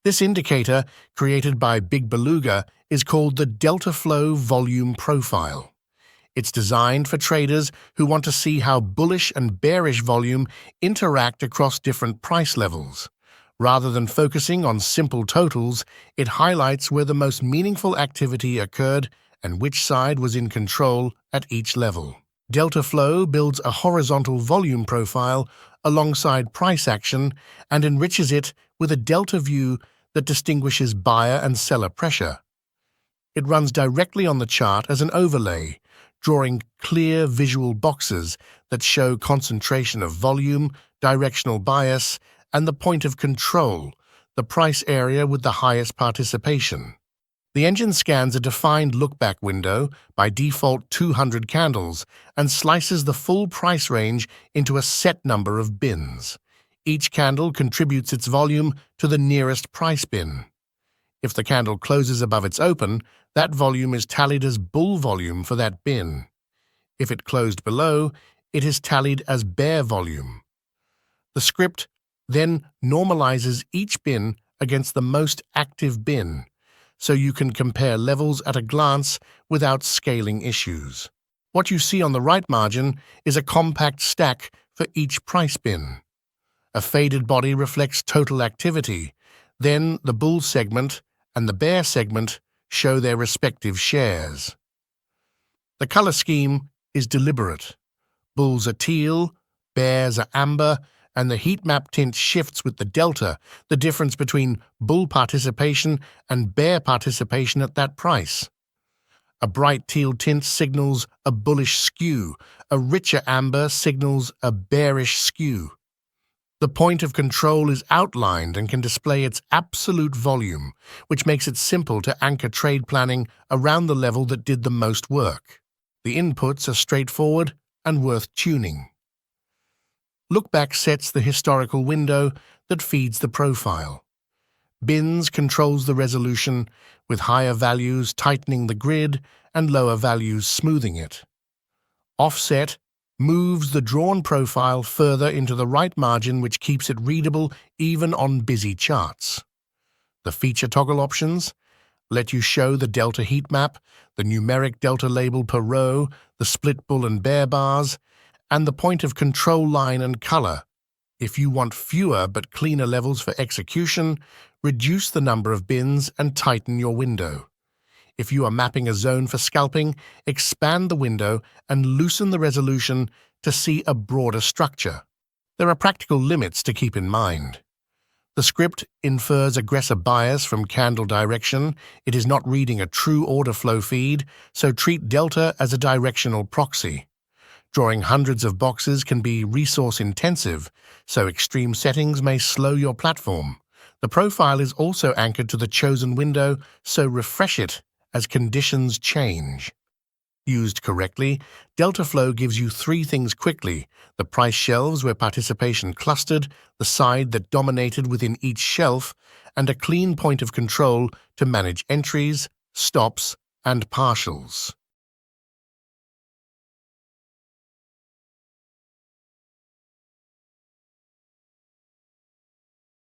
This indicator, created by BigBeluga, is called the DeltaFlow Volume Profile. It's designed for traders who want to see how bullish and bearish volume interact across different price levels. Rather than focusing on simple totals, it highlights where the most meaningful activity occurred and which side was in control at each level. DeltaFlow builds a horizontal volume profile alongside price action and enriches it with a delta view that distinguishes buyer and seller pressure. It runs directly on the chart as an overlay, drawing clear visual boxes that show concentration of volume, directional bias, and the point of control, the price area with the highest participation. The engine scans a defined lookback window, by default 200 candles, and slices the full price range into a set number of bins. Each candle contributes its volume to the nearest price bin. If the candle closes above its open, that volume is tallied as bull volume for that bin. If it closed below, it is tallied as bear volume. The script then normalizes each bin against the most active bin, so you can compare levels at a glance without scaling issues. What you see on the right margin is a compact stack for each price bin. A faded body reflects total activity. Then the bull segment and the bear segment show their respective shares. The color scheme is deliberate. Bulls are teal, bears are amber, and the heat map tint shifts with the delta, the difference between bull participation and bear participation at that price. A bright teal tint signals a bullish skew, a richer amber signals a bearish skew. The point of control is outlined and can display its absolute volume, which makes it simple to anchor trade planning around the level that did the most work. The inputs are straightforward and worth tuning. Lookback sets the historical window that feeds the profile. Bins controls the resolution, with higher values tightening the grid and lower values smoothing it. Offset moves the drawn profile further into the right margin, which keeps it readable even on busy charts. The feature toggle options let you show the delta heat map, the numeric delta label per row, the split bull and bear bars, and the point of control line and color. If you want fewer but cleaner levels for execution, reduce the number of bins and tighten your window. If you are mapping a zone for scalping, expand the window and loosen the resolution to see a broader structure. There are practical limits to keep in mind. The script infers aggressive bias from candle direction. It is not reading a true order flow feed, so treat delta as a directional proxy. Drawing hundreds of boxes can be resource-intensive, so extreme settings may slow your platform. The profile is also anchored to the chosen window, so refresh it as conditions change. Used correctly, DeltaFlow gives you three things quickly: the price shelves where participation clustered, the side that dominated within each shelf, and a clean point of control to manage entries, stops, and partials.